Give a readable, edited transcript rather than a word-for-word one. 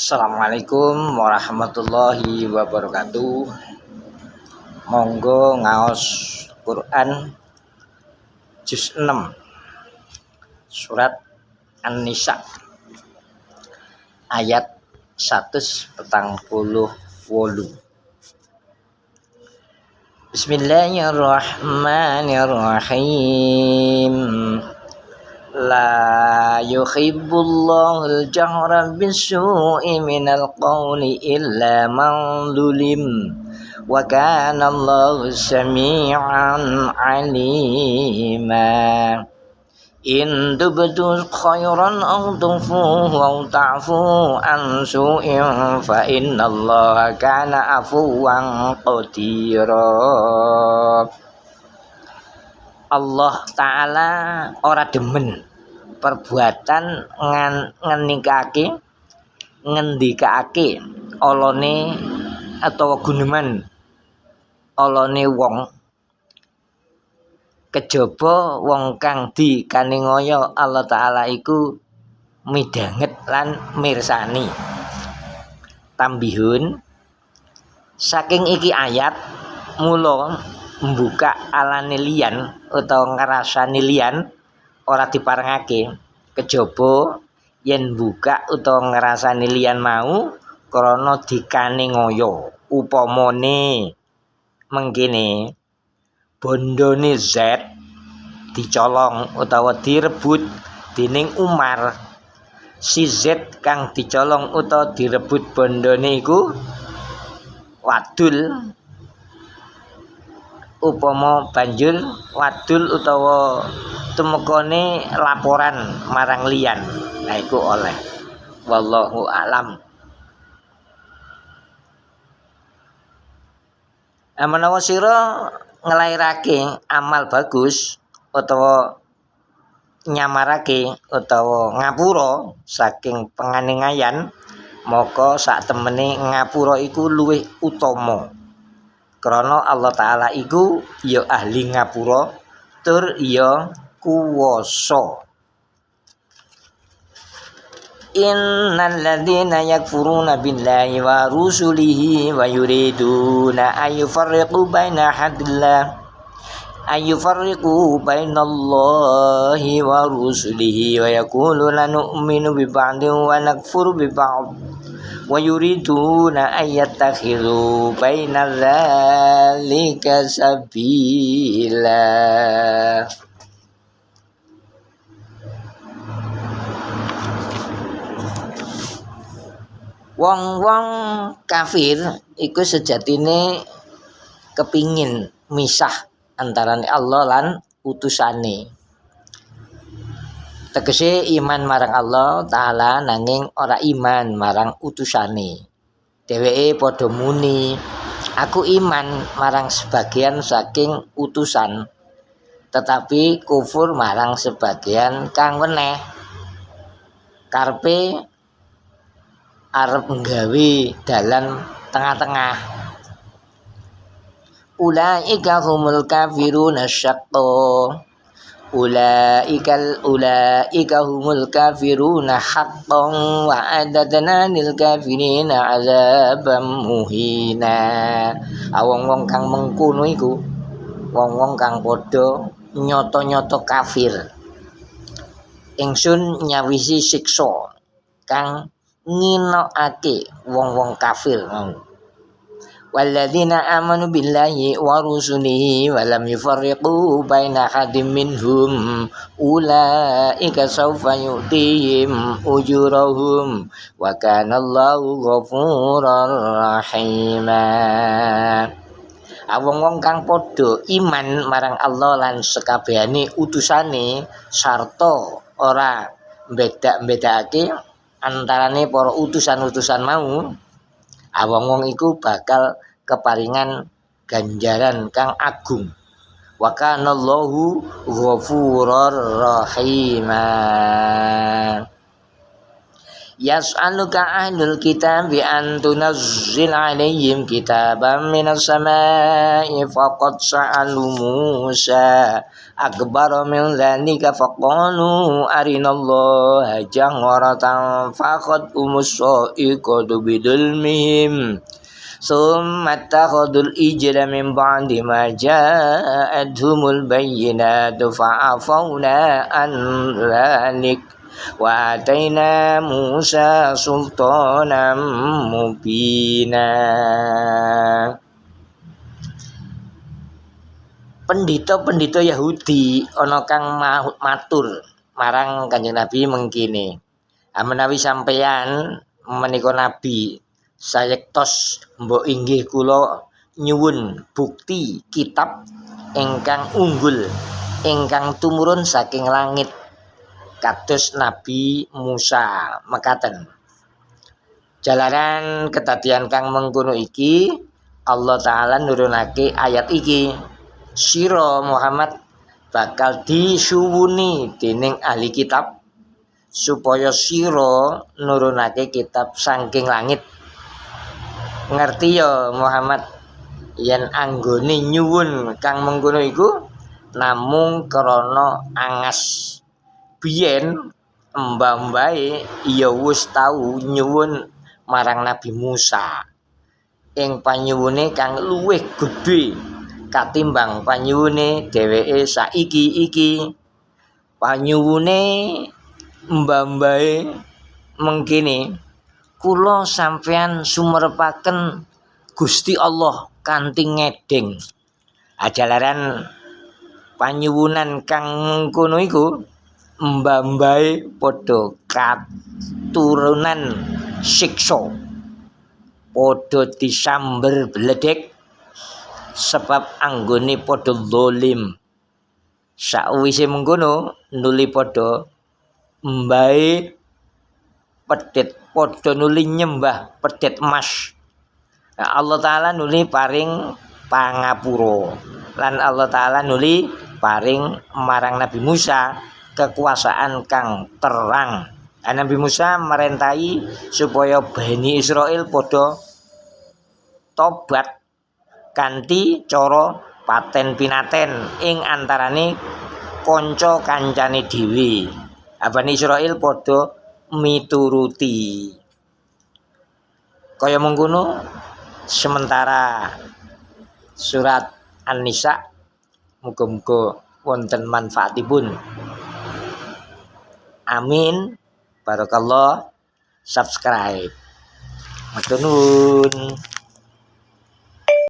Assalamualaikum warahmatullahi wabarakatuh. Monggo ngaos Quran juz 6 surat An-Nisa ayat 148. Bismillahirrahmanirrahim. La yuhibbullahul jahra bisu'i minal qawli illa man zulim wa kana Allahu sami'an 'alima. In tubdu khairan aw tukhfuhu aw ta'fu an su'in fa innallaha kana afuwan qadira. Allah Ta'ala ora demen perbuatan ngendikake olone atau guneman olone wong kejaba wong kang dikaningaya Allah Ta'ala iku midanget lan mirsani. Tambihun saking iki ayat mula mbuka alane liyan utawa ngrasani liyan ora diparengake kejaba yen buka utawa ngrasani liyan mau krana dikaningaya. Upamane mengkene bondone Z dicolong utawa direbut dening Umar, si Z kang dicolong utawa direbut bondone iku wadul. Upama banjur wadul utawa tumekane laporan marang liyan, nah iku oleh. Wallahu a'lam. Menawa sira nglairake amal bagus utawa nyamarake utawa ngapura saking penganiayan, maka sak temene ngapura iku luwih utama. Krana Allah Ta'ala iku ya ahli ngapura tur ya kuwasa. Innal ladzina yakfuruna billahi wa rusulihi wa yuriduna ayyufarriqu bainallahi wa rusulihi wa yaquluna nu'minu bi ba'din wa nakfuru bi ba'd wa yuriduna ayyattakhidhu baina dzalika sabila. Wong-wong kafir iku sejatine kepingin misah antarane Allah lan utusane. Tegese iman marang Allah Ta'ala nanging ora iman marang utusane. Dheweke padha muni, aku iman marang sebagian saking utusan, tetapi kufur marang sebagian kang weneh. Karepe arep nggawe dalan tengah-tengah. Ulaika humul kafiruna syaqqa. Ulaika humul kafiruna haqqan wa a'tadna lil kafirina 'adzaban muhina. Wong-wong kang mengkono iku wong-wong kang padha nyata-nyata kafir. Ingsun nyawisi siksa kang nginokake wong-wong kafir mau. Walladzina amanu billahi wa rusulihi wa lam yufarriqu baina ahadin minhum ulaika sawfa yu'tihim ujurahum wa kana Allahu ghafurur rahima. Wong-wong kang padha iman marang Allah lan sekabehane utusane sarta ora mbeda-mbedakake antarane para utusan-utusan mau, wong-wong iku bakal keparingan ganjaran kang agung. Wa kana Allahu ghafurur rahima. Yas'aluka ahlul kitab bi an tunazzil alaihim kitaban minas samai faqad sa'alu Musa akbar min dzalika faqalu arinallaha jahwaratan faqad umusaiqadu bidulmihim summa takhadul ijla min ba'di ma ja'adhumul bayyinatu fa'afawna an dzalik wa ataina Musa sultanan mubina. Pendhita-pendhita Yahudi ana kang matur marang Kanjeng Nabi mengkini, menawi sampeyan menika nabi sayektos mbok inggih kula nyuwun bukti kitab ingkang unggul ingkang tumurun saking langit kados Nabi Musa mekaten. Jalaran kedadian kang mengkono iki Allah Ta'ala nurunake ayat iki, sira Muhammad bakal disuwuni dening ahli kitab supaya sira nurunake kitab saking langit. Ngerti ya Muhammad yen anggone nyuwun kang mengkono iku namung krana angas. Biyen mbah-mbahe ya wis tau nyuwun marang Nabi Musa ing panyuwune kang luwih gedhe katimbang panyuwune dheweke saiki iki. Panyuwune mbah-mbahe mengkene, kula sampeyan sumerepaken Gusti Allah kanthi ngedeng. Ajalaran panyuwunan kang mengkono iku mbah-mbahe padha katurunan siksa, padha disamber bledek sebab anggone padha zalim. Sakwise mengkono nuli padha mbahe pedhet, padha nuli nyembah pedhet emas. Allah Ta'ala nuli paring pangapura lan Allah Ta'ala nuli paring marang Nabi Musa kekuasaan kang terang. Nabi Musa merentahi supaya Bani Israel padha tobat kanthi cara paten pinaten ing antarane kanca kancane dhewe. Bani Israel padha mituruti. Kaya mengkono sementara surat An-Nisa muga-muga wonten manfaatipun. Amin. Barakallah. Subscribe. Matur nuwun.